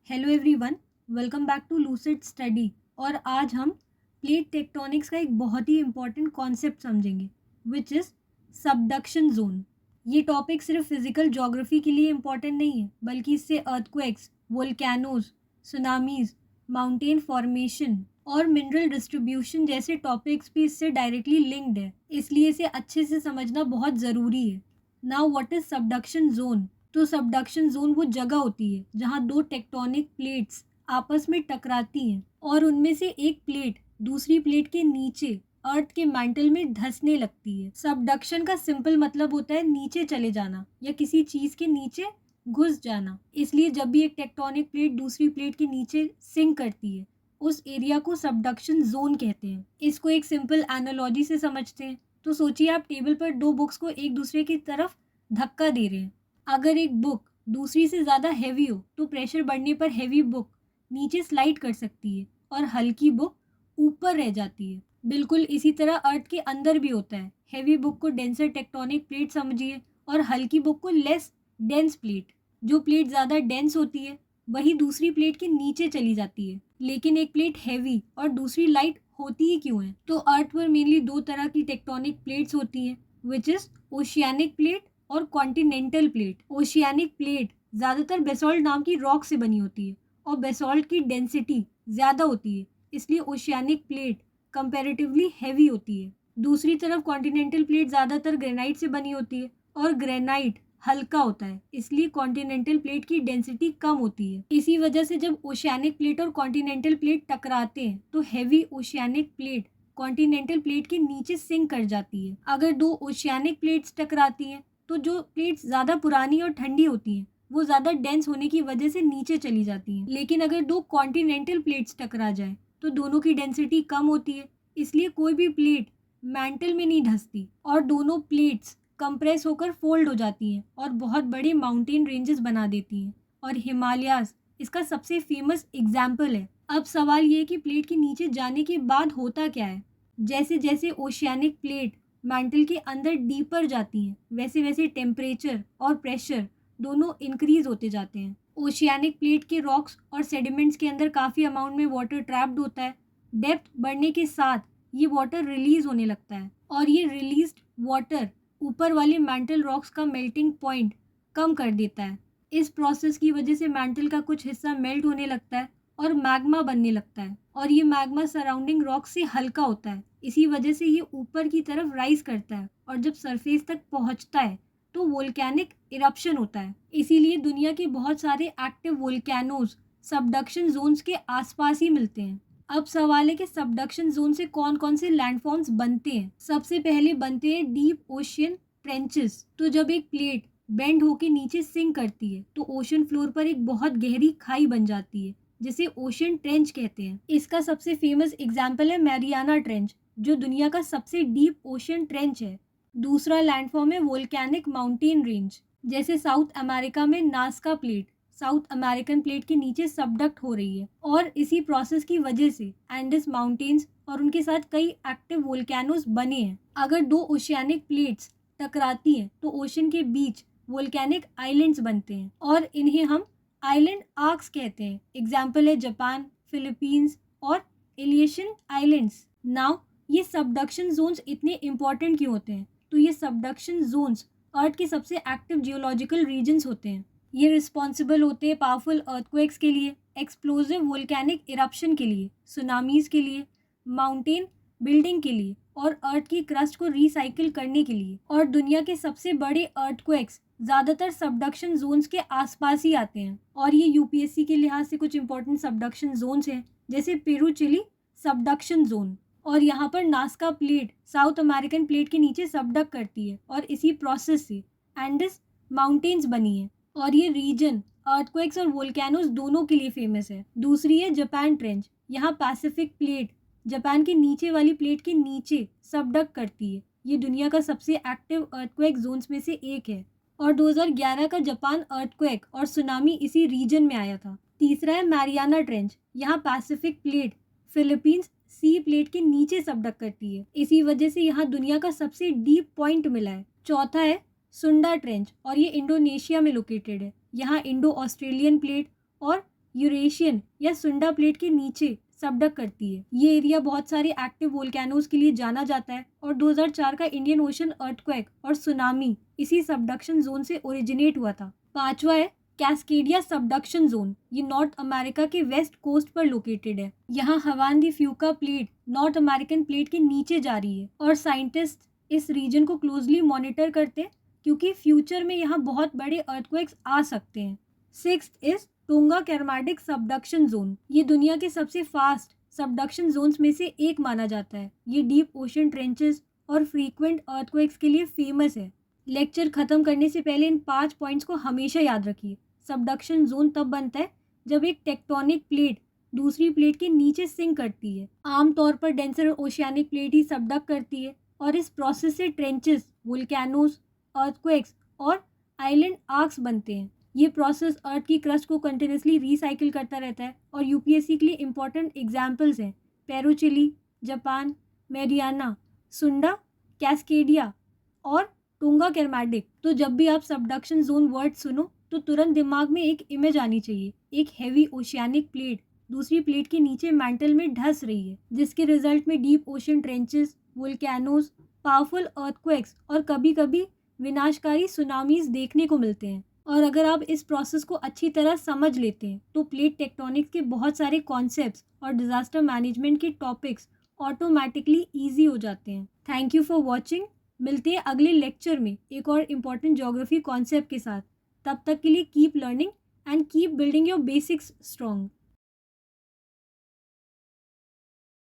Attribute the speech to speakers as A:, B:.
A: Hello everyone, welcome back to Lucid Study. और आज हम प्लेट टेक्टोनिक्स का एक बहुत ही इम्पॉर्टेंट कॉन्सेप्ट समझेंगे विच इज़ सबडक्शन जोन। ये टॉपिक सिर्फ फिजिकल ज्योग्राफी के लिए इम्पॉर्टेंट नहीं है, बल्कि इससे earthquakes, volcanoes, tsunamis, mountain formation और मिनरल डिस्ट्रीब्यूशन जैसे टॉपिक्स भी इससे डायरेक्टली लिंक्ड है। इसलिए इसे अच्छे से समझना बहुत ज़रूरी है। Now what is subduction zone? तो सबडक्शन जोन वो जगह होती है जहां दो टेक्टोनिक प्लेट्स आपस में टकराती हैं और उनमें से एक प्लेट दूसरी प्लेट के नीचे अर्थ के मैंटल में धंसने लगती है। सबडक्शन का सिंपल मतलब होता है नीचे चले जाना या किसी चीज के नीचे घुस जाना। इसलिए जब भी एक टेक्टोनिक प्लेट दूसरी प्लेट के नीचे सिंक करती है, उस एरिया को सबडक्शन जोन कहते हैं। इसको एक सिंपल एनालॉजी से समझते हैं तो सोचिए, आप टेबल पर दो बुक्स को एक दूसरे की तरफ धक्का दे रहे हैं। अगर एक बुक दूसरी से ज़्यादा हैवी हो तो प्रेशर बढ़ने पर हैवी बुक नीचे स्लाइड कर सकती है और हल्की बुक ऊपर रह जाती है। बिल्कुल इसी तरह अर्थ के अंदर भी होता है। हैवी बुक को डेंसर टेक्टोनिक प्लेट समझिए और हल्की बुक को लेस डेंस प्लेट। जो प्लेट ज़्यादा डेंस होती है वही दूसरी प्लेट के नीचे चली जाती है। लेकिन एक प्लेट हैवी और दूसरी लाइट होती ही क्यों है? तो अर्थ पर मेनली दो तरह की टेक्टोनिक प्लेट्स होती हैं, विच इज ओशियानिक प्लेट और कॉन्टिनेंटल प्लेट। ओशियानिक प्लेट ज़्यादातर बेसॉल्ट नाम की रॉक से बनी होती है और बेसॉल्ट की डेंसिटी ज़्यादा होती है, इसलिए ओशियानिक प्लेट कंपैरेटिवली हैवी होती है। दूसरी तरफ कॉन्टिनेंटल प्लेट ज़्यादातर ग्रेनाइट से बनी होती है और ग्रेनाइट हल्का होता है, इसलिए कॉन्टिनेंटल प्लेट की डेंसिटी कम होती है। इसी वजह से जब ओशियानिक प्लेट और कॉन्टिनेंटल प्लेट टकराते हैं तो heavy oceanic plate continental plate के नीचे सिंक कर जाती है। अगर दो ओशियानिक प्लेट्स टकराती हैं तो जो प्लेट्स ज़्यादा पुरानी और ठंडी होती हैं वो ज़्यादा डेंस होने की वजह से नीचे चली जाती हैं। लेकिन अगर दो कॉन्टिनेंटल प्लेट्स टकरा जाए तो दोनों की डेंसिटी कम होती है, इसलिए कोई भी प्लेट मैंटल में नहीं धंसती और दोनों प्लेट्स कंप्रेस होकर फोल्ड हो जाती हैं और बहुत बड़े माउंटेन रेंजेस बना देती हैं। और हिमालयाज इसका सबसे फेमस एग्जाम्पल है। अब सवाल ये है कि प्लेट के नीचे जाने के बाद होता क्या है? जैसे जैसे ओशियानिक प्लेट मैंटल के अंदर डीपर जाती हैं, वैसे वैसे टेम्परेचर और प्रेशर दोनों इंक्रीज होते जाते हैं। ओशियानिक प्लेट के रॉक्स और सेडिमेंट्स के अंदर काफ़ी अमाउंट में वाटर ट्रैप्ड होता है। डेप्थ बढ़ने के साथ ये वाटर रिलीज होने लगता है और ये रिलीज्ड वाटर ऊपर वाले मैंटल रॉक्स का मेल्टिंग पॉइंट कम कर देता है। इस प्रोसेस की वजह से मैंटल का कुछ हिस्सा मेल्ट होने लगता है और मैग्मा बनने लगता है और ये मैग्मा सराउंडिंग रॉक से हल्का होता है। इसी वजह से ये ऊपर की तरफ राइज करता है और जब सरफेस तक पहुंचता है तो वोल्केनिक इरप्शन होता है। इसीलिए दुनिया के बहुत सारे एक्टिव वोल्केनोज सबडक्शन जोन्स के आसपास ही मिलते हैं। अब सवाल है कि सबडक्शन जोन से कौन कौन से लैंडफॉर्म्स बनते हैं। सबसे पहले बनते हैं डीप ओशियन ट्रेंचेस। तो जब एक प्लेट बेंड होके नीचे सिंक करती है तो ओशन फ्लोर पर एक बहुत गहरी खाई बन जाती है जिसे ओशन ट्रेंच कहते हैं। इसका सबसे फेमस एग्जाम्पल है मैरियाना ट्रेंच, जो दुनिया का सबसे डीप ओशन ट्रेंच है। दूसरा लैंडफॉर्म है वोल्केनिक माउंटेन रेंज। जैसे साउथ अमेरिका में Nazca plate south American plate के नीचे सबडक्ट हो रही है और इसी प्रोसेस की वजह से एंडस माउंटेन्स और उनके साथ कई एक्टिव वोल्केनोज बने हैं। अगर दो ओशियानिक प्लेट्स टकराती हैं तो ओशन के बीच वोल्केनिक आइलैंड्स बनते हैं और इन्हें हम आइलैंड आर्क्स कहते हैं। एग्जाम्पल है जापान, फिलीपींस और एलियशन आइलैंड्स। नाउ ये सबडक्शन जोन्स इतने इंपॉर्टेंट क्यों होते हैं? तो ये सबडक्शन जोन्स अर्थ के सबसे एक्टिव जियोलॉजिकल रीजन्स होते हैं। ये रिस्पॉन्सिबल होते हैं पावरफुल अर्थक्वेक्स के लिए, एक्सप्लोजिव वोल्केनिक इरप्शन के लिए, सुनामीज के लिए, माउंटेन बिल्डिंग के लिए और अर्थ की क्रस्ट को रिसाइकिल करने के लिए। और दुनिया के सबसे बड़े अर्थक्वेक्स ज़्यादातर सबडक्शन जोन्स के आसपास ही आते हैं। और ये यूपीएससी के लिहाज से कुछ इंपॉर्टेंट सबडक्शन जोन्स हैं, जैसे पेरू चिली सबडक्शन जोन। और यहाँ पर Nazca plate south American plate के नीचे सबडक्ट करती है और इसी प्रोसेस से एंडस माउंटेन्स बनी है। और ये रीजन अर्थक्वेक्स और वोल्केनोज दोनों के लिए फेमस है। दूसरी है जापान ट्रेंच। यहाँ पैसिफिक प्लेट जापान के नीचे वाली प्लेट के नीचे सबडक्ट करती है। ये दुनिया का सबसे एक्टिव अर्थक्वेक जोन्स में से एक है और 2011 का जापान अर्थक्वेक और सुनामी इसी रीजन में आया था। तीसरा है मैरियाना ट्रेंच। यहाँ पैसिफिक प्लेट फिलीपींस सी प्लेट के नीचे सबडक्ट करती है, इसी वजह से यहाँ दुनिया का सबसे डीप पॉइंट मिला है। चौथा है सुंडा ट्रेंच और ये इंडोनेशिया में लोकेटेड है। यहाँ इंडो ऑस्ट्रेलियन प्लेट और यूरेशियन या सुंडा प्लेट के नीचे सबडक करती है। ये एरिया बहुत सारे एक्टिव वोल्केनोज के लिए जाना जाता है और 2004 का इंडियन ओशन अर्थक्वेक और सुनामी इसी सबडक्शन जोन से ओरिजिनेट हुआ था। पांचवा है कैस्केडिया सबडक्शन जोन। ये नॉर्थ अमेरिका के वेस्ट कोस्ट पर लोकेटेड है। यहाँ हवान दी फ्यूका प्लेट नॉर्थ अमेरिकन प्लेट के नीचे जा रही है और साइंटिस्ट इस रीजन को क्लोजली मॉनिटर करते हैं क्योंकि फ्यूचर में यहाँ बहुत बड़े अर्थक्वेक्स आ सकते हैं। Sixth is Tonga Kermadec subduction zone. ये दुनिया के सबसे फास्ट सबडक्शन जोन्स में से एक माना जाता है। ये डीप ओशन ट्रेंचेस और फ्रीक्वेंट अर्थक्वेक्स के लिए फेमस है। लेक्चर खत्म करने से पहले इन 5 पॉइंट्स को हमेशा याद रखिए। सबडक्शन जोन तब बनता है जब एक टेक्टोनिक प्लेट दूसरी प्लेट के नीचे सिंक करती है। आमतौर पर डेंसर ओशियानिक प्लेट ही सबडक करती है और इस प्रोसेस से ट्रेंचेस, वोल्केनोज, अर्थक्वेक्स और आइलैंड आर्क्स बनते हैं। ये प्रोसेस अर्थ की क्रस्ट को कंटिन्यूसली रिसाइकिल करता रहता है और यूपीएससी के लिए इंपॉर्टेंट एग्जाम्पल्स हैं पेरू चिली, जापान, मेरियाना, सुंडा, कैस्केडिया और टोंगा कैरमाटिक। तो जब भी आप सबडक्शन जोन वर्ड सुनो तो तुरंत दिमाग में एक इमेज आनी चाहिए, एक हैवी ओशियानिक प्लेट दूसरी प्लेट के नीचे मैंटल में धंस रही है, जिसके रिजल्ट में deep ocean trenches, volcanoes, powerful earthquakes और कभी कभी विनाशकारी सुनामीज देखने को मिलते हैं। और अगर आप इस प्रोसेस को अच्छी तरह समझ लेते हैं तो प्लेट टेक्टोनिक्स के बहुत सारे कॉन्सेप्ट्स और डिजास्टर मैनेजमेंट के टॉपिक्स ऑटोमेटिकली ईजी हो जाते हैं। Thank you for watching. मिलते हैं अगले लेक्चर में एक और इम्पॉर्टेंट ज्योग्राफी कॉन्सेप्ट के साथ। तब तक के लिए keep learning and keep building your basics strong.